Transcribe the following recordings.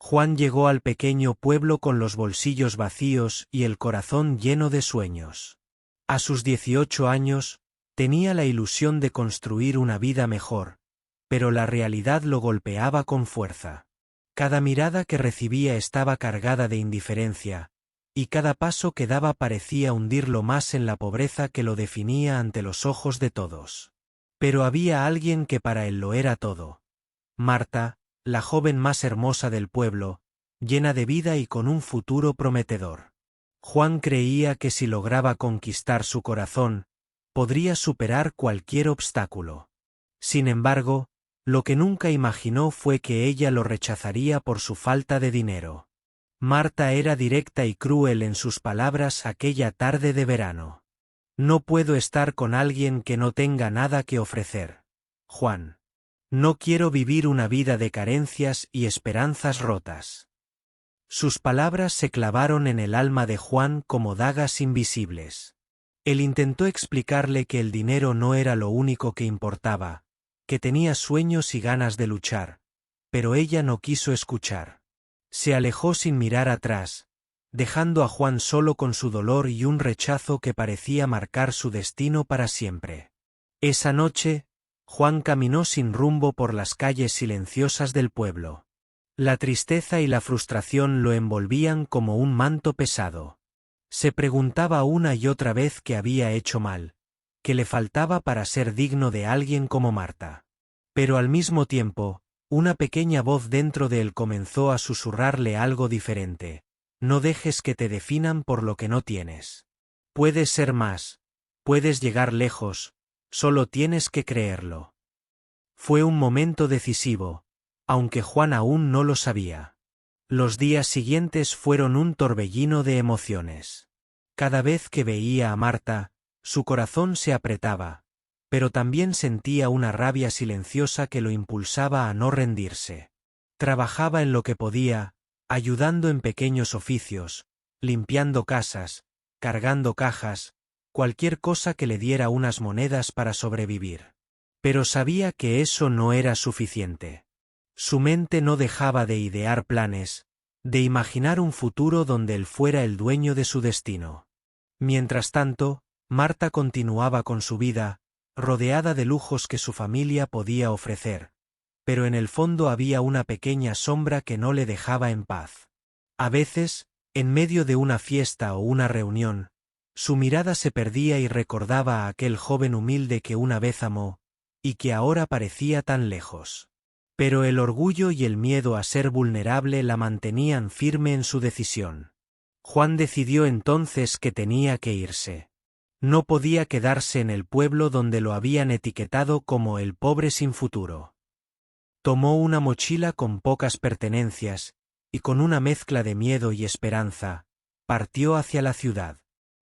Juan llegó al pequeño pueblo con los bolsillos vacíos y el corazón lleno de sueños. A sus 18 años, tenía la ilusión de construir una vida mejor, pero la realidad lo golpeaba con fuerza. Cada mirada que recibía estaba cargada de indiferencia, y cada paso que daba parecía hundirlo más en la pobreza que lo definía ante los ojos de todos. Pero había alguien que para él lo era todo. Marta, la joven más hermosa del pueblo, llena de vida y con un futuro prometedor. Juan creía que si lograba conquistar su corazón, podría superar cualquier obstáculo. Sin embargo, lo que nunca imaginó fue que ella lo rechazaría por su falta de dinero. Marta era directa y cruel en sus palabras aquella tarde de verano. No puedo estar con alguien que no tenga nada que ofrecer, Juan. No quiero vivir una vida de carencias y esperanzas rotas. Sus palabras se clavaron en el alma de Juan como dagas invisibles. Él intentó explicarle que el dinero no era lo único que importaba, que tenía sueños y ganas de luchar, pero ella no quiso escuchar. Se alejó sin mirar atrás, dejando a Juan solo con su dolor y un rechazo que parecía marcar su destino para siempre. Esa noche, Juan caminó sin rumbo por las calles silenciosas del pueblo. La tristeza y la frustración lo envolvían como un manto pesado. Se preguntaba una y otra vez qué había hecho mal, qué le faltaba para ser digno de alguien como Marta. Pero al mismo tiempo, una pequeña voz dentro de él comenzó a susurrarle algo diferente. No dejes que te definan por lo que no tienes. Puedes ser más, puedes llegar lejos, solo tienes que creerlo. Fue un momento decisivo, aunque Juan aún no lo sabía. Los días siguientes fueron un torbellino de emociones. Cada vez que veía a Marta, su corazón se apretaba, pero también sentía una rabia silenciosa que lo impulsaba a no rendirse. Trabajaba en lo que podía, ayudando en pequeños oficios, limpiando casas, cargando cajas, cualquier cosa que le diera unas monedas para sobrevivir. Pero sabía que eso no era suficiente. Su mente no dejaba de idear planes, de imaginar un futuro donde él fuera el dueño de su destino. Mientras tanto, Marta continuaba con su vida, rodeada de lujos que su familia podía ofrecer, pero en el fondo había una pequeña sombra que no le dejaba en paz. A veces, en medio de una fiesta o una reunión, su mirada se perdía y recordaba a aquel joven humilde que una vez amó, y que ahora parecía tan lejos. Pero el orgullo y el miedo a ser vulnerable la mantenían firme en su decisión. Juan decidió entonces que tenía que irse. No podía quedarse en el pueblo donde lo habían etiquetado como el pobre sin futuro. Tomó una mochila con pocas pertenencias, y con una mezcla de miedo y esperanza, partió hacia la ciudad.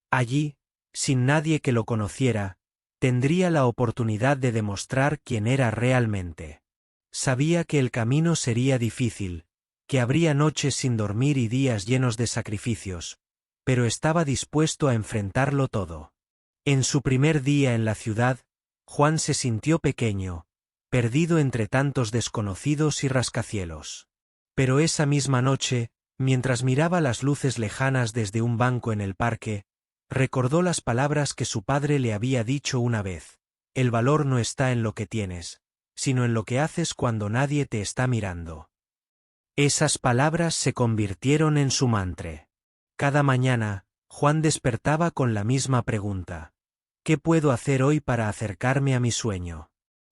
Allí, sin nadie que lo conociera, tendría la oportunidad de demostrar quién era realmente. Sabía que el camino sería difícil, que habría noches sin dormir y días llenos de sacrificios, pero estaba dispuesto a enfrentarlo todo. En su primer día en la ciudad, Juan se sintió pequeño, perdido entre tantos desconocidos y rascacielos. Pero esa misma noche, mientras miraba las luces lejanas desde un banco en el parque, recordó las palabras que su padre le había dicho una vez: el valor no está en lo que tienes, sino en lo que haces cuando nadie te está mirando. Esas palabras se convirtieron en su mantra. Cada mañana, Juan despertaba con la misma pregunta: ¿qué puedo hacer hoy para acercarme a mi sueño?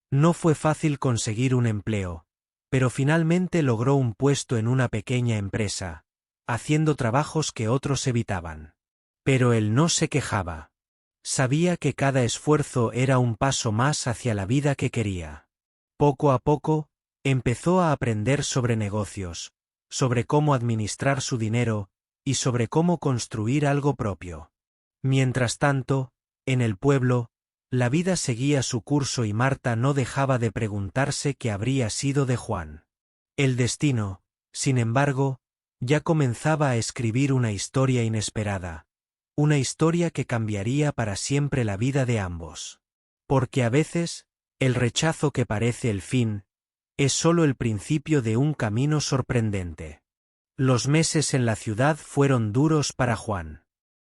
No fue fácil conseguir un empleo, pero finalmente logró un puesto en una pequeña empresa, haciendo trabajos que otros evitaban. Pero él no se quejaba. Sabía que cada esfuerzo era un paso más hacia la vida que quería. Poco a poco, empezó a aprender sobre negocios, sobre cómo administrar su dinero, y sobre cómo construir algo propio. Mientras tanto, en el pueblo, la vida seguía su curso y Marta no dejaba de preguntarse qué habría sido de Juan. El destino, sin embargo, ya comenzaba a escribir una historia inesperada, una historia que cambiaría para siempre la vida de ambos. Porque a veces, el rechazo que parece el fin, es solo el principio de un camino sorprendente. Los meses en la ciudad fueron duros para Juan.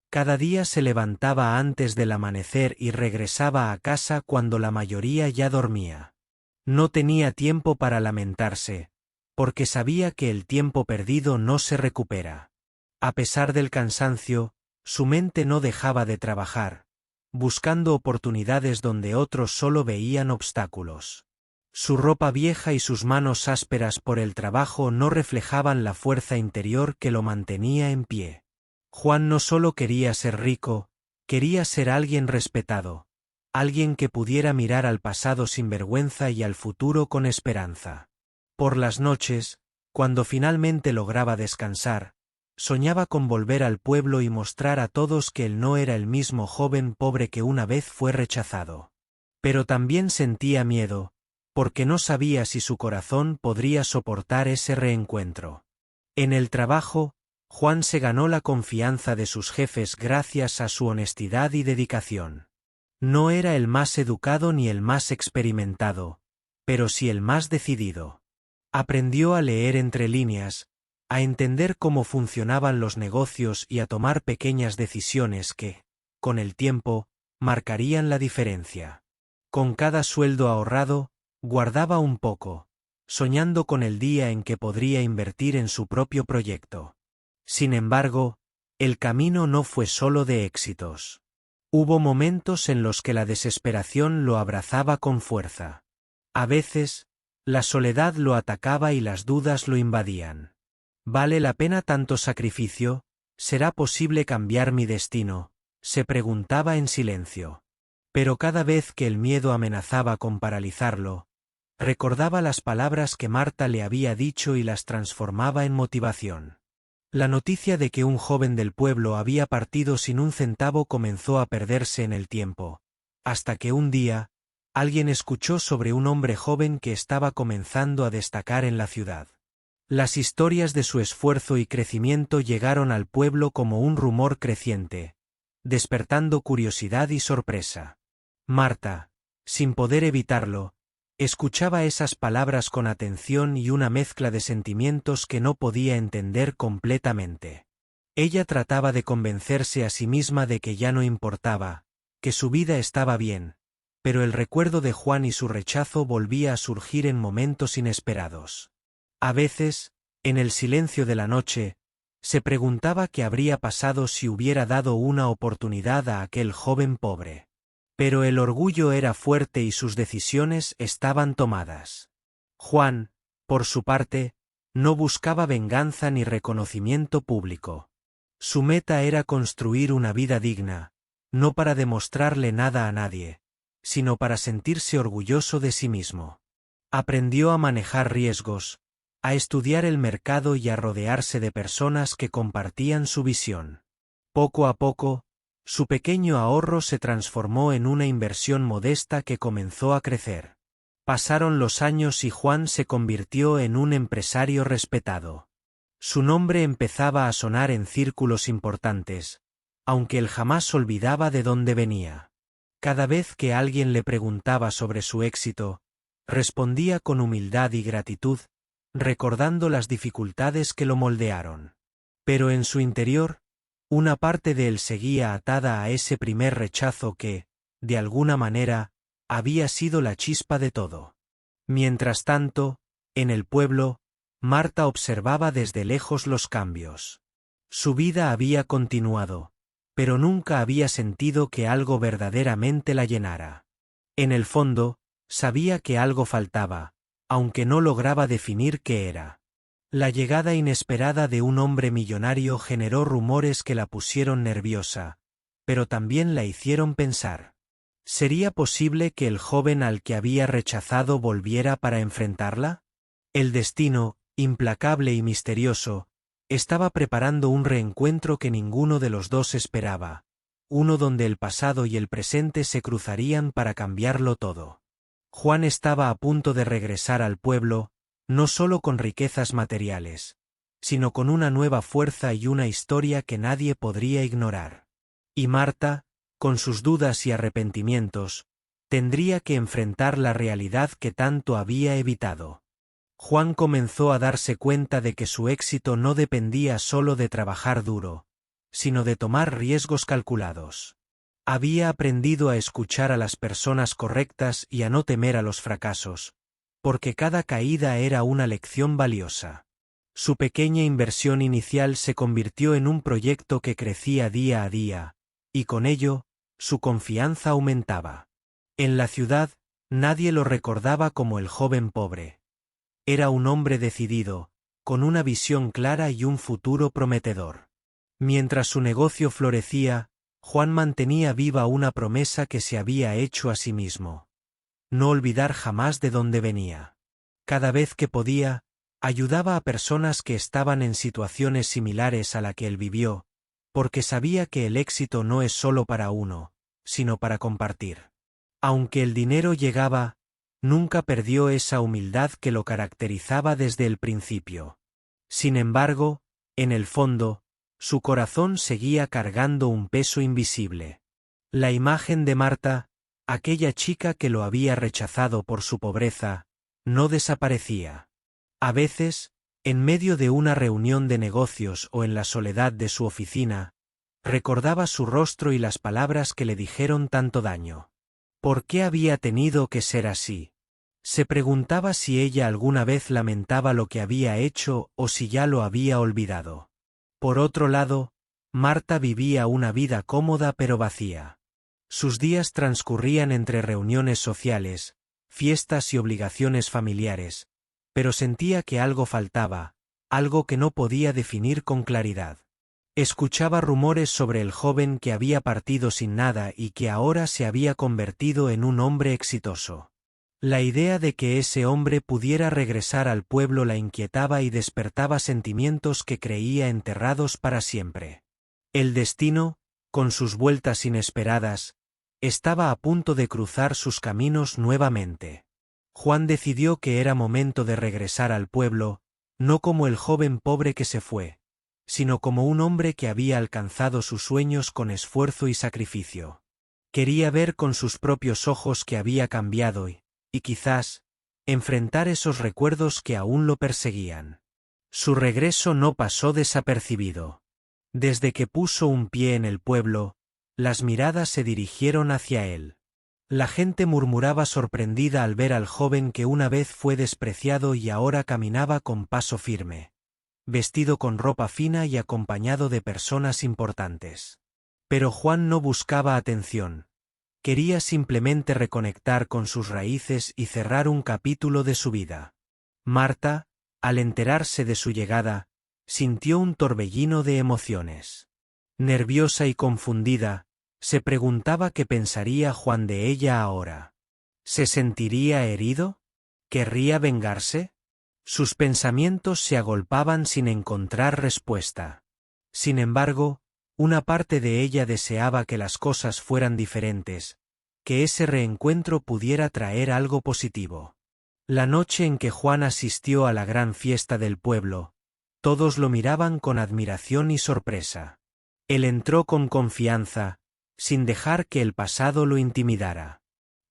Cada día se levantaba antes del amanecer y regresaba a casa cuando la mayoría ya dormía. No tenía tiempo para lamentarse, porque sabía que el tiempo perdido no se recupera. A pesar del cansancio, su mente no dejaba de trabajar, buscando oportunidades donde otros solo veían obstáculos. Su ropa vieja y sus manos ásperas por el trabajo no reflejaban la fuerza interior que lo mantenía en pie. Juan no solo quería ser rico, quería ser alguien respetado, alguien que pudiera mirar al pasado sin vergüenza y al futuro con esperanza. Por las noches, cuando finalmente lograba descansar, soñaba con volver al pueblo y mostrar a todos que él no era el mismo joven pobre que una vez fue rechazado. Pero también sentía miedo, porque no sabía si su corazón podría soportar ese reencuentro. En el trabajo, Juan se ganó la confianza de sus jefes gracias a su honestidad y dedicación. No era el más educado ni el más experimentado, pero sí el más decidido. Aprendió a leer entre líneas, a entender cómo funcionaban los negocios y a tomar pequeñas decisiones que, con el tiempo, marcarían la diferencia. Con cada sueldo ahorrado, guardaba un poco, soñando con el día en que podría invertir en su propio proyecto. Sin embargo, el camino no fue solo de éxitos. Hubo momentos en los que la desesperación lo abrazaba con fuerza. A veces, la soledad lo atacaba y las dudas lo invadían. ¿Vale la pena tanto sacrificio? ¿Será posible cambiar mi destino?, se preguntaba en silencio. Pero cada vez que el miedo amenazaba con paralizarlo, recordaba las palabras que Marta le había dicho y las transformaba en motivación. La noticia de que un joven del pueblo había partido sin un centavo comenzó a perderse en el tiempo, hasta que un día, alguien escuchó sobre un hombre joven que estaba comenzando a destacar en la ciudad. Las historias de su esfuerzo y crecimiento llegaron al pueblo como un rumor creciente, despertando curiosidad y sorpresa. Marta, sin poder evitarlo, escuchaba esas palabras con atención y una mezcla de sentimientos que no podía entender completamente. Ella trataba de convencerse a sí misma de que ya no importaba, que su vida estaba bien, pero el recuerdo de Juan y su rechazo volvía a surgir en momentos inesperados. A veces, en el silencio de la noche, se preguntaba qué habría pasado si hubiera dado una oportunidad a aquel joven pobre. Pero el orgullo era fuerte y sus decisiones estaban tomadas. Juan, por su parte, no buscaba venganza ni reconocimiento público. Su meta era construir una vida digna, no para demostrarle nada a nadie, sino para sentirse orgulloso de sí mismo. Aprendió a manejar riesgos, a estudiar el mercado y a rodearse de personas que compartían su visión. Poco a poco, su pequeño ahorro se transformó en una inversión modesta que comenzó a crecer. Pasaron los años y Juan se convirtió en un empresario respetado. Su nombre empezaba a sonar en círculos importantes, aunque él jamás olvidaba de dónde venía. Cada vez que alguien le preguntaba sobre su éxito, respondía con humildad y gratitud, recordando las dificultades que lo moldearon. Pero en su interior, una parte de él seguía atada a ese primer rechazo que, de alguna manera, había sido la chispa de todo. Mientras tanto, en el pueblo, Marta observaba desde lejos los cambios. Su vida había continuado, pero nunca había sentido que algo verdaderamente la llenara. En el fondo, sabía que algo faltaba, aunque no lograba definir qué era. La llegada inesperada de un hombre millonario generó rumores que la pusieron nerviosa, pero también la hicieron pensar. ¿Sería posible que el joven al que había rechazado volviera para enfrentarla? El destino, implacable y misterioso, estaba preparando un reencuentro que ninguno de los dos esperaba, uno donde el pasado y el presente se cruzarían para cambiarlo todo. Juan estaba a punto de regresar al pueblo, no solo con riquezas materiales, sino con una nueva fuerza y una historia que nadie podría ignorar. Y Marta, con sus dudas y arrepentimientos, tendría que enfrentar la realidad que tanto había evitado. Juan comenzó a darse cuenta de que su éxito no dependía solo de trabajar duro, sino de tomar riesgos calculados. Había aprendido a escuchar a las personas correctas y a no temer a los fracasos, porque cada caída era una lección valiosa. Su pequeña inversión inicial se convirtió en un proyecto que crecía día a día, y con ello, su confianza aumentaba. En la ciudad, nadie lo recordaba como el joven pobre. Era un hombre decidido, con una visión clara y un futuro prometedor. Mientras su negocio florecía, Juan mantenía viva una promesa que se había hecho a sí mismo. No olvidar jamás de dónde venía. Cada vez que podía, ayudaba a personas que estaban en situaciones similares a la que él vivió, porque sabía que el éxito no es solo para uno, sino para compartir. Aunque el dinero llegaba, nunca perdió esa humildad que lo caracterizaba desde el principio. Sin embargo, en el fondo, su corazón seguía cargando un peso invisible. La imagen de Marta, aquella chica que lo había rechazado por su pobreza, no desaparecía. A veces, en medio de una reunión de negocios o en la soledad de su oficina, recordaba su rostro y las palabras que le dijeron tanto daño. ¿Por qué había tenido que ser así? Se preguntaba si ella alguna vez lamentaba lo que había hecho o si ya lo había olvidado. Por otro lado, Marta vivía una vida cómoda pero vacía. Sus días transcurrían entre reuniones sociales, fiestas y obligaciones familiares, pero sentía que algo faltaba, algo que no podía definir con claridad. Escuchaba rumores sobre el joven que había partido sin nada y que ahora se había convertido en un hombre exitoso. La idea de que ese hombre pudiera regresar al pueblo la inquietaba y despertaba sentimientos que creía enterrados para siempre. El destino, con sus vueltas inesperadas, estaba a punto de cruzar sus caminos nuevamente. Juan decidió que era momento de regresar al pueblo, no como el joven pobre que se fue, sino como un hombre que había alcanzado sus sueños con esfuerzo y sacrificio. Quería ver con sus propios ojos que había cambiado y quizás, enfrentar esos recuerdos que aún lo perseguían. Su regreso no pasó desapercibido. Desde que puso un pie en el pueblo, las miradas se dirigieron hacia él. La gente murmuraba sorprendida al ver al joven que una vez fue despreciado y ahora caminaba con paso firme, vestido con ropa fina y acompañado de personas importantes. Pero Juan no buscaba atención. Quería simplemente reconectar con sus raíces y cerrar un capítulo de su vida. Marta, al enterarse de su llegada, sintió un torbellino de emociones. Nerviosa y confundida, se preguntaba qué pensaría Juan de ella ahora. ¿Se sentiría herido? ¿Querría vengarse? Sus pensamientos se agolpaban sin encontrar respuesta. Sin embargo, una parte de ella deseaba que las cosas fueran diferentes, que ese reencuentro pudiera traer algo positivo. La noche en que Juan asistió a la gran fiesta del pueblo, todos lo miraban con admiración y sorpresa. Él entró con confianza, sin dejar que el pasado lo intimidara.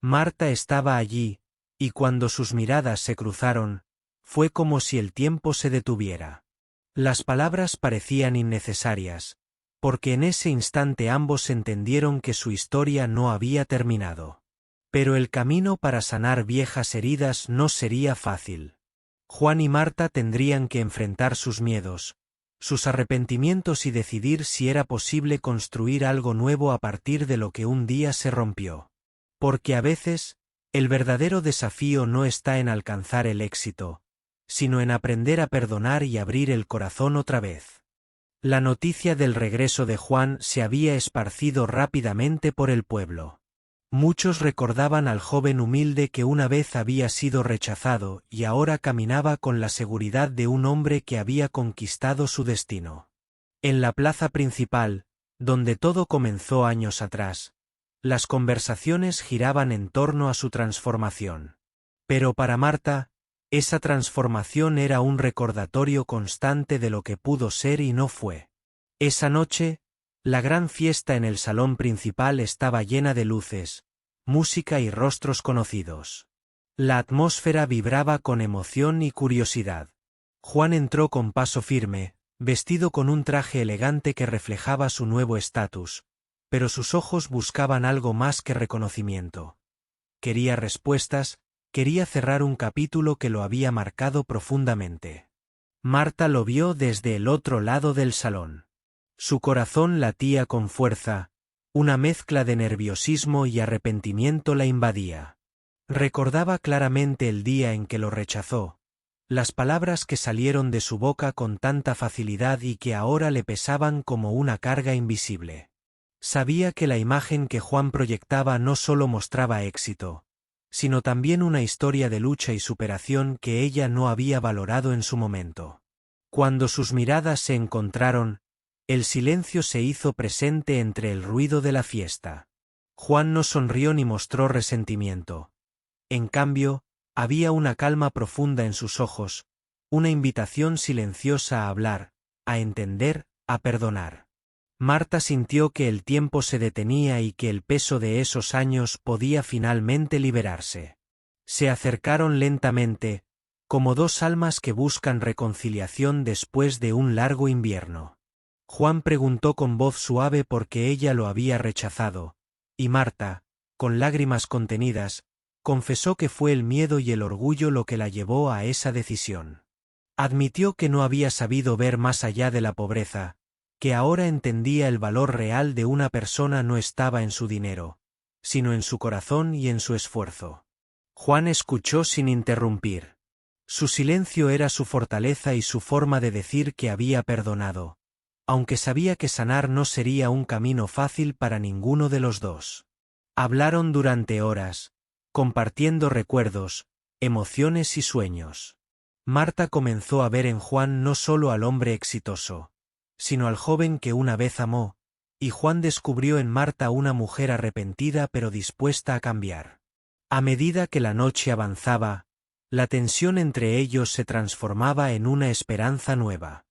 Marta estaba allí, y cuando sus miradas se cruzaron, fue como si el tiempo se detuviera. Las palabras parecían innecesarias, porque en ese instante ambos entendieron que su historia no había terminado. Pero el camino para sanar viejas heridas no sería fácil. Juan y Marta tendrían que enfrentar sus miedos, sus arrepentimientos y decidir si era posible construir algo nuevo a partir de lo que un día se rompió. Porque a veces, el verdadero desafío no está en alcanzar el éxito, sino en aprender a perdonar y abrir el corazón otra vez. La noticia del regreso de Juan se había esparcido rápidamente por el pueblo. Muchos recordaban al joven humilde que una vez había sido rechazado y ahora caminaba con la seguridad de un hombre que había conquistado su destino. En la plaza principal, donde todo comenzó años atrás, las conversaciones giraban en torno a su transformación. Pero para Marta, esa transformación era un recordatorio constante de lo que pudo ser y no fue. Esa noche, la gran fiesta en el salón principal estaba llena de luces, música y rostros conocidos. La atmósfera vibraba con emoción y curiosidad. Juan entró con paso firme, vestido con un traje elegante que reflejaba su nuevo estatus, pero sus ojos buscaban algo más que reconocimiento. Quería respuestas, quería cerrar un capítulo que lo había marcado profundamente. Marta lo vio desde el otro lado del salón. Su corazón latía con fuerza, una mezcla de nerviosismo y arrepentimiento la invadía. Recordaba claramente el día en que lo rechazó, las palabras que salieron de su boca con tanta facilidad y que ahora le pesaban como una carga invisible. Sabía que la imagen que Juan proyectaba no solo mostraba éxito, sino también una historia de lucha y superación que ella no había valorado en su momento. Cuando sus miradas se encontraron, el silencio se hizo presente entre el ruido de la fiesta. Juan no sonrió ni mostró resentimiento. En cambio, había una calma profunda en sus ojos, una invitación silenciosa a hablar, a entender, a perdonar. Marta sintió que el tiempo se detenía y que el peso de esos años podía finalmente liberarse. Se acercaron lentamente, como dos almas que buscan reconciliación después de un largo invierno. Juan preguntó con voz suave por qué ella lo había rechazado, y Marta, con lágrimas contenidas, confesó que fue el miedo y el orgullo lo que la llevó a esa decisión. Admitió que no había sabido ver más allá de la pobreza, que ahora entendía el valor real de una persona no estaba en su dinero, sino en su corazón y en su esfuerzo. Juan escuchó sin interrumpir. Su silencio era su fortaleza y su forma de decir que había perdonado, aunque sabía que sanar no sería un camino fácil para ninguno de los dos. Hablaron durante horas, compartiendo recuerdos, emociones y sueños. Marta comenzó a ver en Juan no solo al hombre exitoso, sino al joven que una vez amó, y Juan descubrió en Marta una mujer arrepentida pero dispuesta a cambiar. A medida que la noche avanzaba, la tensión entre ellos se transformaba en una esperanza nueva.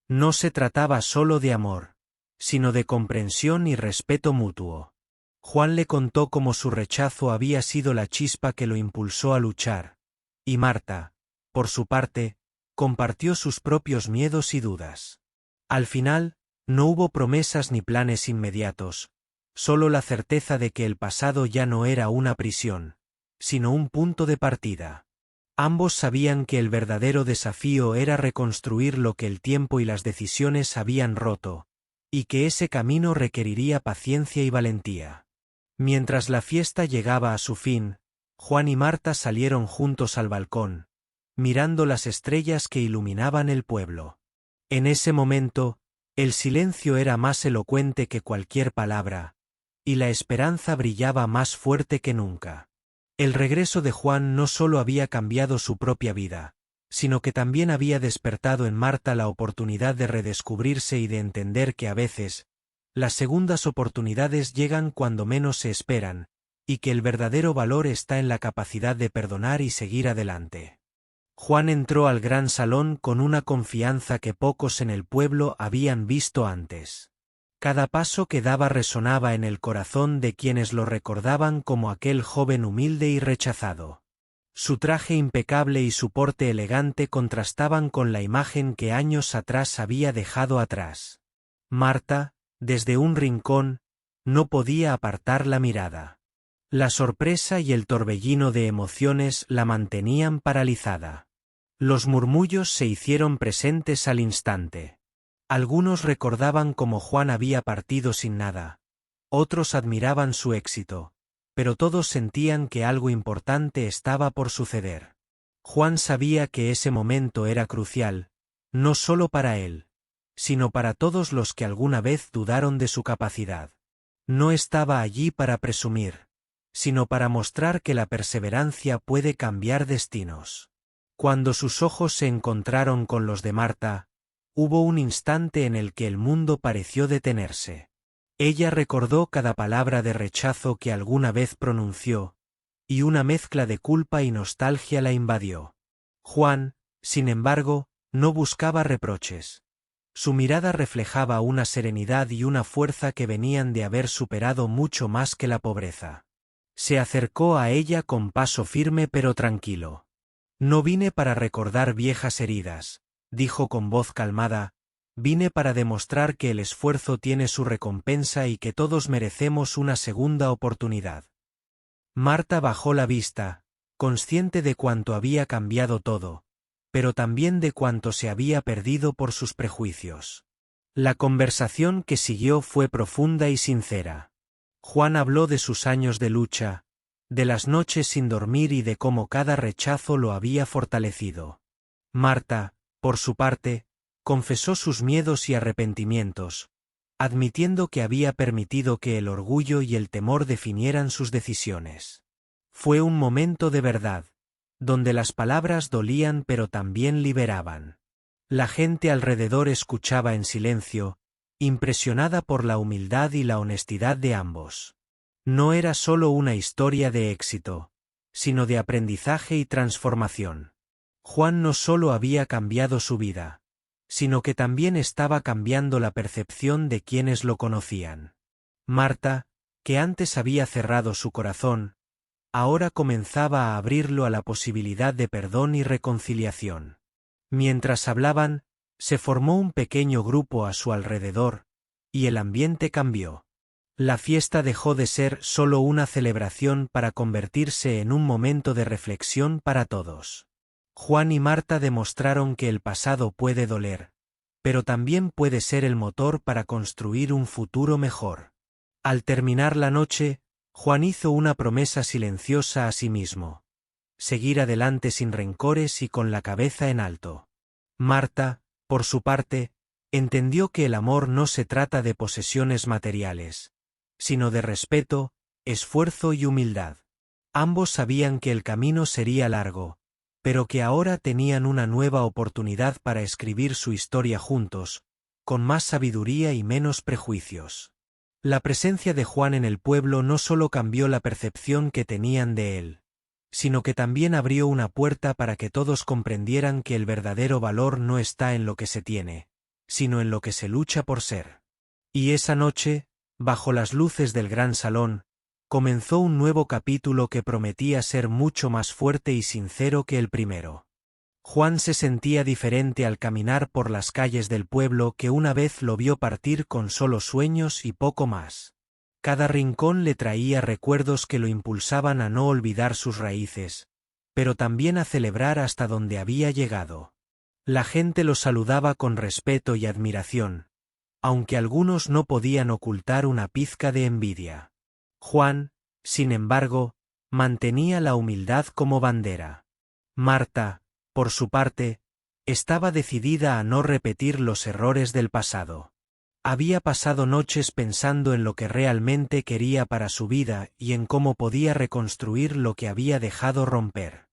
No se trataba solo de amor, sino de comprensión y respeto mutuo. Juan le contó cómo su rechazo había sido la chispa que lo impulsó a luchar, y Marta, por su parte, compartió sus propios miedos y dudas. Al final, no hubo promesas ni planes inmediatos, solo la certeza de que el pasado ya no era una prisión, sino un punto de partida. Ambos sabían que el verdadero desafío era reconstruir lo que el tiempo y las decisiones habían roto, y que ese camino requeriría paciencia y valentía. Mientras la fiesta llegaba a su fin, Juan y Marta salieron juntos al balcón, mirando las estrellas que iluminaban el pueblo. En ese momento, el silencio era más elocuente que cualquier palabra, y la esperanza brillaba más fuerte que nunca. El regreso de Juan no solo había cambiado su propia vida, sino que también había despertado en Marta la oportunidad de redescubrirse y de entender que a veces, las segundas oportunidades llegan cuando menos se esperan, y que el verdadero valor está en la capacidad de perdonar y seguir adelante. Juan entró al gran salón con una confianza que pocos en el pueblo habían visto antes. Cada paso que daba resonaba en el corazón de quienes lo recordaban como aquel joven humilde y rechazado. Su traje impecable y su porte elegante contrastaban con la imagen que años atrás había dejado atrás. Marta, desde un rincón, no podía apartar la mirada. La sorpresa y el torbellino de emociones la mantenían paralizada. Los murmullos se hicieron presentes al instante. Algunos recordaban cómo Juan había partido sin nada. Otros admiraban su éxito, pero todos sentían que algo importante estaba por suceder. Juan sabía que ese momento era crucial, no solo para él, sino para todos los que alguna vez dudaron de su capacidad. No estaba allí para presumir, sino para mostrar que la perseverancia puede cambiar destinos. Cuando sus ojos se encontraron con los de Marta, hubo un instante en el que el mundo pareció detenerse. Ella recordó cada palabra de rechazo que alguna vez pronunció, y una mezcla de culpa y nostalgia la invadió. Juan, sin embargo, no buscaba reproches. Su mirada reflejaba una serenidad y una fuerza que venían de haber superado mucho más que la pobreza. Se acercó a ella con paso firme pero tranquilo. No vine para recordar viejas heridas, dijo con voz calmada, vine para demostrar que el esfuerzo tiene su recompensa y que todos merecemos una segunda oportunidad. Marta bajó la vista, consciente de cuánto había cambiado todo, pero también de cuánto se había perdido por sus prejuicios. La conversación que siguió fue profunda y sincera. Juan habló de sus años de lucha, de las noches sin dormir y de cómo cada rechazo lo había fortalecido. Marta, por su parte, confesó sus miedos y arrepentimientos, admitiendo que había permitido que el orgullo y el temor definieran sus decisiones. Fue un momento de verdad, donde las palabras dolían pero también liberaban. La gente alrededor escuchaba en silencio, impresionada por la humildad y la honestidad de ambos. No era solo una historia de éxito, sino de aprendizaje y transformación. Juan no solo había cambiado su vida, sino que también estaba cambiando la percepción de quienes lo conocían. Marta, que antes había cerrado su corazón, ahora comenzaba a abrirlo a la posibilidad de perdón y reconciliación. Mientras hablaban, se formó un pequeño grupo a su alrededor, y el ambiente cambió. La fiesta dejó de ser solo una celebración para convertirse en un momento de reflexión para todos. Juan y Marta demostraron que el pasado puede doler, pero también puede ser el motor para construir un futuro mejor. Al terminar la noche, Juan hizo una promesa silenciosa a sí mismo: seguir adelante sin rencores y con la cabeza en alto. Marta, por su parte, entendió que el amor no se trata de posesiones materiales, sino de respeto, esfuerzo y humildad. Ambos sabían que el camino sería largo, pero que ahora tenían una nueva oportunidad para escribir su historia juntos, con más sabiduría y menos prejuicios. La presencia de Juan en el pueblo no solo cambió la percepción que tenían de él, sino que también abrió una puerta para que todos comprendieran que el verdadero valor no está en lo que se tiene, sino en lo que se lucha por ser. Y esa noche, bajo las luces del gran salón, comenzó un nuevo capítulo que prometía ser mucho más fuerte y sincero que el primero. Juan se sentía diferente al caminar por las calles del pueblo que una vez lo vio partir con solo sueños y poco más. Cada rincón le traía recuerdos que lo impulsaban a no olvidar sus raíces, pero también a celebrar hasta donde había llegado. La gente lo saludaba con respeto y admiración, aunque algunos no podían ocultar una pizca de envidia. Juan, sin embargo, mantenía la humildad como bandera. Marta, por su parte, estaba decidida a no repetir los errores del pasado. Había pasado noches pensando en lo que realmente quería para su vida y en cómo podía reconstruir lo que había dejado romper.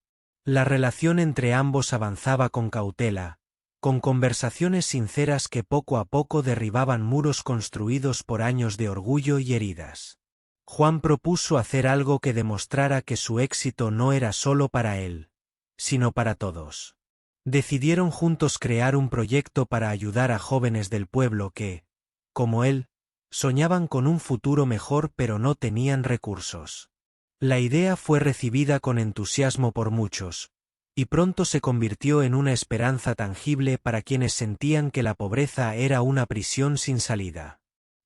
La relación entre ambos avanzaba con cautela, con conversaciones sinceras que poco a poco derribaban muros construidos por años de orgullo y heridas. Juan propuso hacer algo que demostrara que su éxito no era solo para él, sino para todos. Decidieron juntos crear un proyecto para ayudar a jóvenes del pueblo que, como él, soñaban con un futuro mejor pero no tenían recursos. La idea fue recibida con entusiasmo por muchos, y pronto se convirtió en una esperanza tangible para quienes sentían que la pobreza era una prisión sin salida.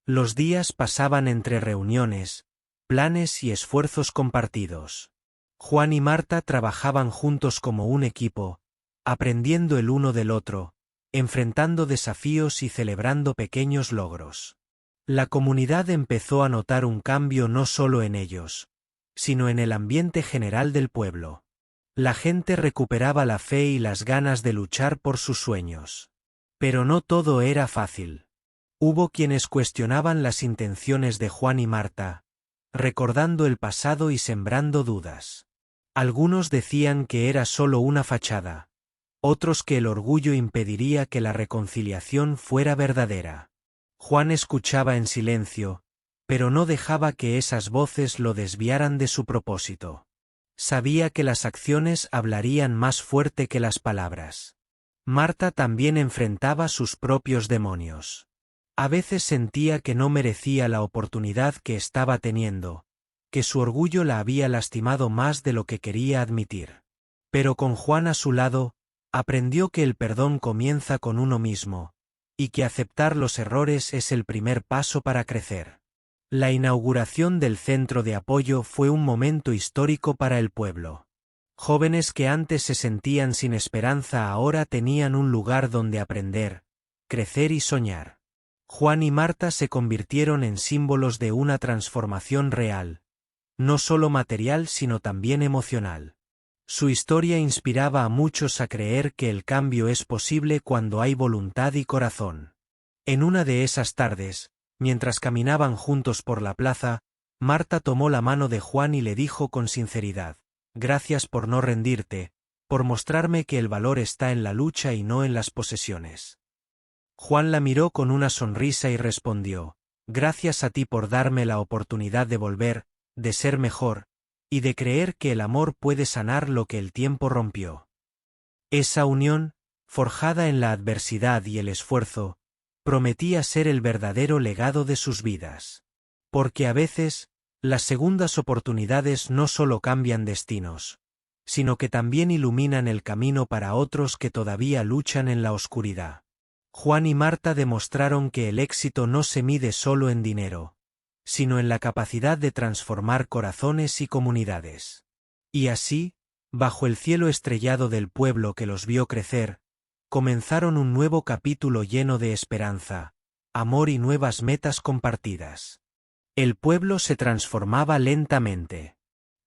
Los días pasaban entre reuniones, planes y esfuerzos compartidos. Juan y Marta trabajaban juntos como un equipo, aprendiendo el uno del otro, enfrentando desafíos y celebrando pequeños logros. La comunidad empezó a notar un cambio no solo en ellos, sino en el ambiente general del pueblo. La gente recuperaba la fe y las ganas de luchar por sus sueños. Pero no todo era fácil. Hubo quienes cuestionaban las intenciones de Juan y Marta, recordando el pasado y sembrando dudas. Algunos decían que era solo una fachada, otros que el orgullo impediría que la reconciliación fuera verdadera. Juan escuchaba en silencio, pero no dejaba que esas voces lo desviaran de su propósito. Sabía que las acciones hablarían más fuerte que las palabras. Marta también enfrentaba sus propios demonios. A veces sentía que no merecía la oportunidad que estaba teniendo, que su orgullo la había lastimado más de lo que quería admitir. Pero con Juan a su lado, aprendió que el perdón comienza con uno mismo, y que aceptar los errores es el primer paso para crecer. La inauguración del centro de apoyo fue un momento histórico para el pueblo. Jóvenes que antes se sentían sin esperanza ahora tenían un lugar donde aprender, crecer y soñar. Juan y Marta se convirtieron en símbolos de una transformación real, no solo material sino también emocional. Su historia inspiraba a muchos a creer que el cambio es posible cuando hay voluntad y corazón. En una de esas tardes, mientras caminaban juntos por la plaza, Marta tomó la mano de Juan y le dijo con sinceridad: «Gracias por no rendirte, por mostrarme que el valor está en la lucha y no en las posesiones». Juan la miró con una sonrisa y respondió: «Gracias a ti por darme la oportunidad de volver, de ser mejor, y de creer que el amor puede sanar lo que el tiempo rompió». Esa unión, forjada en la adversidad y el esfuerzo, prometía ser el verdadero legado de sus vidas. Porque a veces, las segundas oportunidades no solo cambian destinos, sino que también iluminan el camino para otros que todavía luchan en la oscuridad. Juan y Marta demostraron que el éxito no se mide solo en dinero, sino en la capacidad de transformar corazones y comunidades. Y así, bajo el cielo estrellado del pueblo que los vio crecer, comenzaron un nuevo capítulo lleno de esperanza, amor y nuevas metas compartidas. El pueblo se transformaba lentamente.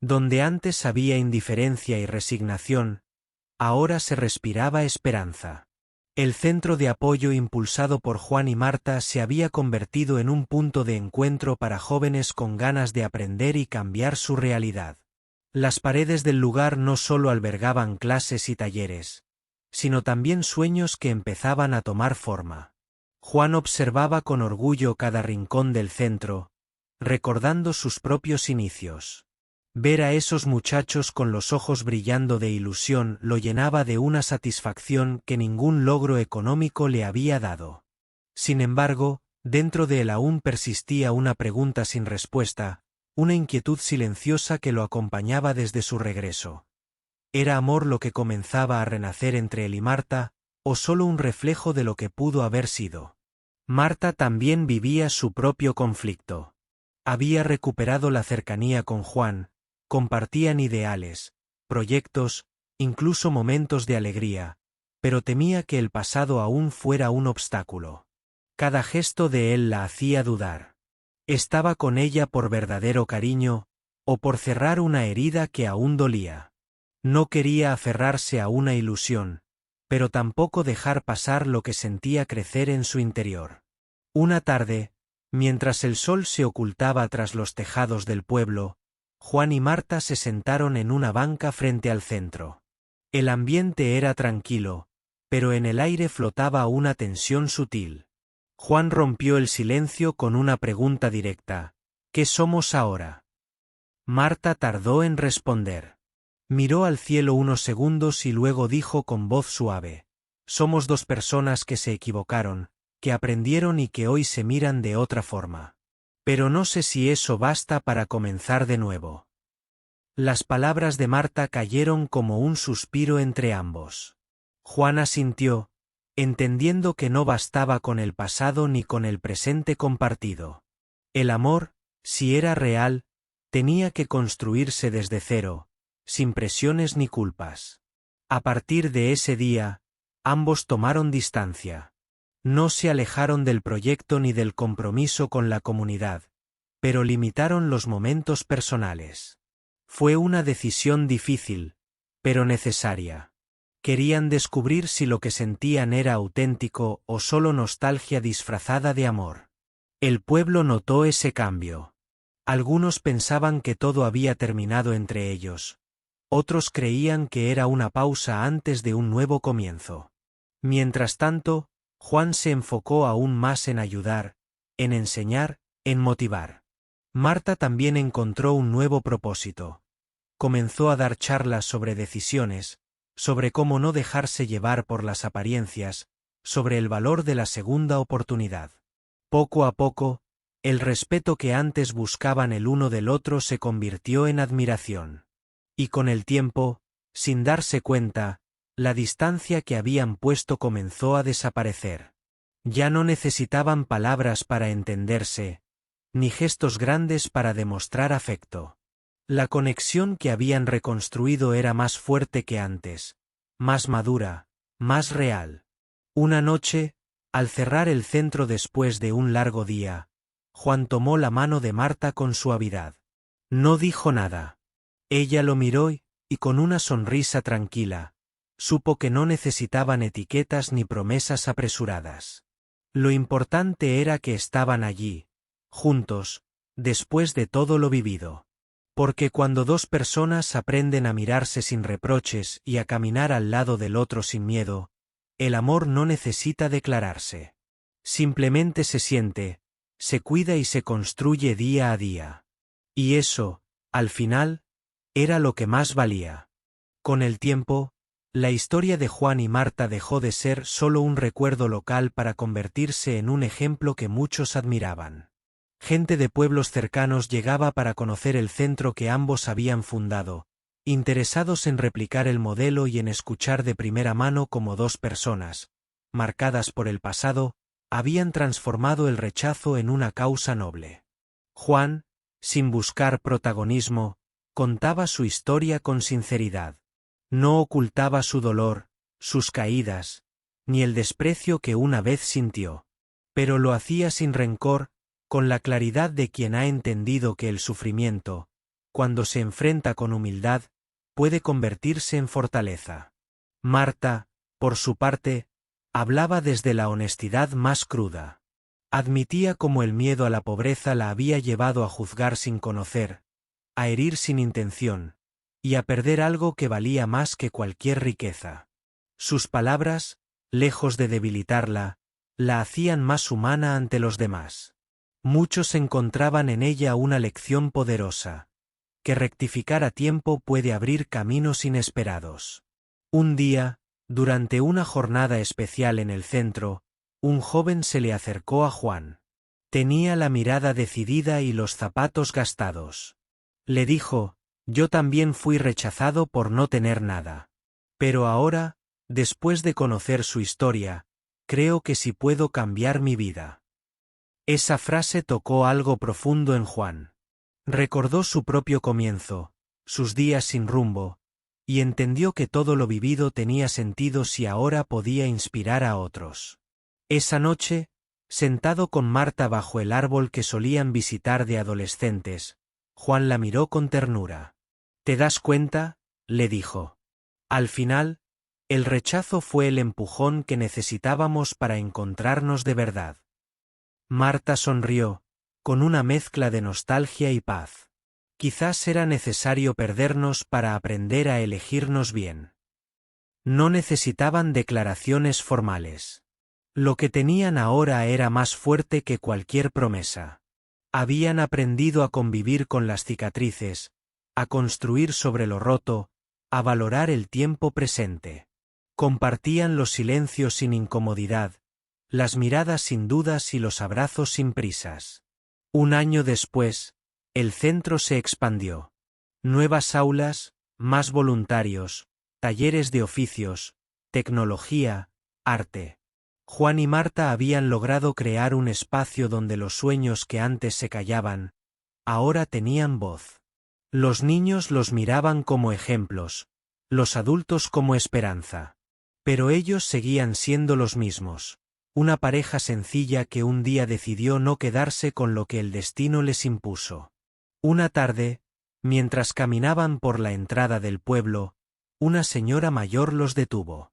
Donde antes había indiferencia y resignación, ahora se respiraba esperanza. El centro de apoyo impulsado por Juan y Marta se había convertido en un punto de encuentro para jóvenes con ganas de aprender y cambiar su realidad. Las paredes del lugar no solo albergaban clases y talleres, sino también sueños que empezaban a tomar forma. Juan observaba con orgullo cada rincón del centro, recordando sus propios inicios. Ver a esos muchachos con los ojos brillando de ilusión lo llenaba de una satisfacción que ningún logro económico le había dado. Sin embargo, dentro de él aún persistía una pregunta sin respuesta, una inquietud silenciosa que lo acompañaba desde su regreso. ¿Era amor lo que comenzaba a renacer entre él y Marta, o solo un reflejo de lo que pudo haber sido? Marta también vivía su propio conflicto. Había recuperado la cercanía con Juan, compartían ideales, proyectos, incluso momentos de alegría, pero temía que el pasado aún fuera un obstáculo. Cada gesto de él la hacía dudar. ¿Estaba con ella por verdadero cariño, o por cerrar una herida que aún dolía? No quería aferrarse a una ilusión, pero tampoco dejar pasar lo que sentía crecer en su interior. Una tarde, mientras el sol se ocultaba tras los tejados del pueblo, Juan y Marta se sentaron en una banca frente al centro. El ambiente era tranquilo, pero en el aire flotaba una tensión sutil. Juan rompió el silencio con una pregunta directa: ¿qué somos ahora? Marta tardó en responder. Miró al cielo unos segundos y luego dijo con voz suave: somos dos personas que se equivocaron, que aprendieron y que hoy se miran de otra forma. Pero no sé si eso basta para comenzar de nuevo. Las palabras de Marta cayeron como un suspiro entre ambos. Juan asintió, entendiendo que no bastaba con el pasado ni con el presente compartido. El amor, si era real, tenía que construirse desde cero, sin presiones ni culpas. A partir de ese día, ambos tomaron distancia. No se alejaron del proyecto ni del compromiso con la comunidad, pero limitaron los momentos personales. Fue una decisión difícil, pero necesaria. Querían descubrir si lo que sentían era auténtico o solo nostalgia disfrazada de amor. El pueblo notó ese cambio. Algunos pensaban que todo había terminado entre ellos. Otros creían que era una pausa antes de un nuevo comienzo. Mientras tanto, Juan se enfocó aún más en ayudar, en enseñar, en motivar. Marta también encontró un nuevo propósito. Comenzó a dar charlas sobre decisiones, sobre cómo no dejarse llevar por las apariencias, sobre el valor de la segunda oportunidad. Poco a poco, El respeto que antes buscaban el uno del otro se convirtió en admiración. Y con el tiempo, sin darse cuenta, la distancia que habían puesto comenzó a desaparecer. Ya no necesitaban palabras para entenderse, ni gestos grandes para demostrar afecto. La conexión que habían reconstruido era más fuerte que antes, más madura, más real. Una noche, al cerrar el centro después de un largo día, Juan tomó la mano de Marta con suavidad. No dijo nada. Ella lo miró y con una sonrisa tranquila, supo que no necesitaban etiquetas ni promesas apresuradas. Lo importante era que estaban allí, juntos, después de todo lo vivido. Porque cuando dos personas aprenden a mirarse sin reproches y a caminar al lado del otro sin miedo, el amor no necesita declararse. Simplemente se siente, se cuida y se construye día a día. Y eso, al final, era lo que más valía. Con el tiempo, la historia de Juan y Marta dejó de ser solo un recuerdo local para convertirse en un ejemplo que muchos admiraban. Gente de pueblos cercanos llegaba para conocer el centro que ambos habían fundado, interesados en replicar el modelo y en escuchar de primera mano cómo dos personas, marcadas por el pasado, habían transformado el rechazo en una causa noble. Juan, sin buscar protagonismo, contaba su historia con sinceridad. No ocultaba su dolor, sus caídas, ni el desprecio que una vez sintió. Pero lo hacía sin rencor, con la claridad de quien ha entendido que el sufrimiento, cuando se enfrenta con humildad, puede convertirse en fortaleza. Marta, por su parte, hablaba desde la honestidad más cruda. Admitía cómo el miedo a la pobreza la había llevado a juzgar sin conocer, a herir sin intención, y a perder algo que valía más que cualquier riqueza. Sus palabras, lejos de debilitarla, la hacían más humana ante los demás. Muchos encontraban en ella una lección poderosa, que rectificar a tiempo puede abrir caminos inesperados. Un día, durante una jornada especial en el centro, un joven se le acercó a Juan. Tenía la mirada decidida y los zapatos gastados. Le dijo: «Yo también fui rechazado por no tener nada. Pero ahora, después de conocer su historia, creo que sí puedo cambiar mi vida». Esa frase tocó algo profundo en Juan. Recordó su propio comienzo, sus días sin rumbo, y entendió que todo lo vivido tenía sentido si ahora podía inspirar a otros. Esa noche, sentado con Marta bajo el árbol que solían visitar de adolescentes, Juan la miró con ternura. «¿Te das cuenta?», le dijo. «Al final, el rechazo fue el empujón que necesitábamos para encontrarnos de verdad». Marta sonrió, con una mezcla de nostalgia y paz. Quizás era necesario perdernos para aprender a elegirnos bien. No necesitaban declaraciones formales. Lo que tenían ahora era más fuerte que cualquier promesa. Habían aprendido a convivir con las cicatrices, a construir sobre lo roto, a valorar el tiempo presente. Compartían los silencios sin incomodidad, las miradas sin dudas y los abrazos sin prisas. Un año después, el centro se expandió. Nuevas aulas, más voluntarios, talleres de oficios, tecnología, arte. Juan y Marta habían logrado crear un espacio donde los sueños que antes se callaban, ahora tenían voz. Los niños los miraban como ejemplos, los adultos como esperanza. Pero ellos seguían siendo los mismos. Una pareja sencilla que un día decidió no quedarse con lo que el destino les impuso. Una tarde, mientras caminaban por la entrada del pueblo, una señora mayor los detuvo.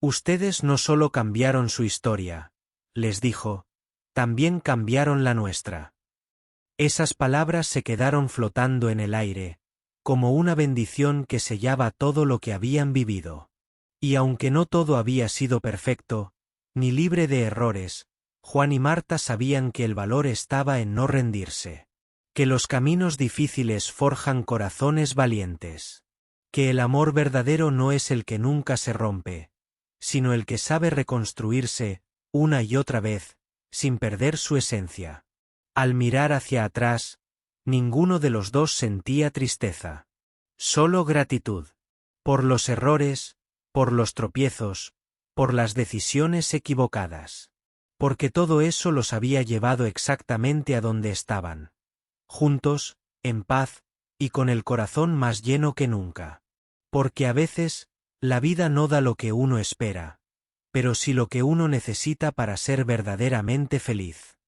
«Ustedes no solo cambiaron su historia», les dijo, «también cambiaron la nuestra». Esas palabras se quedaron flotando en el aire, como una bendición que sellaba todo lo que habían vivido. Y aunque no todo había sido perfecto, ni libre de errores, Juan y Marta sabían que el valor estaba en no rendirse. Que los caminos difíciles forjan corazones valientes. Que el amor verdadero no es el que nunca se rompe, sino el que sabe reconstruirse, una y otra vez, sin perder su esencia. Al mirar hacia atrás, ninguno de los dos sentía tristeza. Solo gratitud. Por los errores, por los tropiezos, por las decisiones equivocadas. Porque todo eso los había llevado exactamente a donde estaban. Juntos, en paz, y con el corazón más lleno que nunca. Porque a veces, la vida no da lo que uno espera, pero sí lo que uno necesita para ser verdaderamente feliz.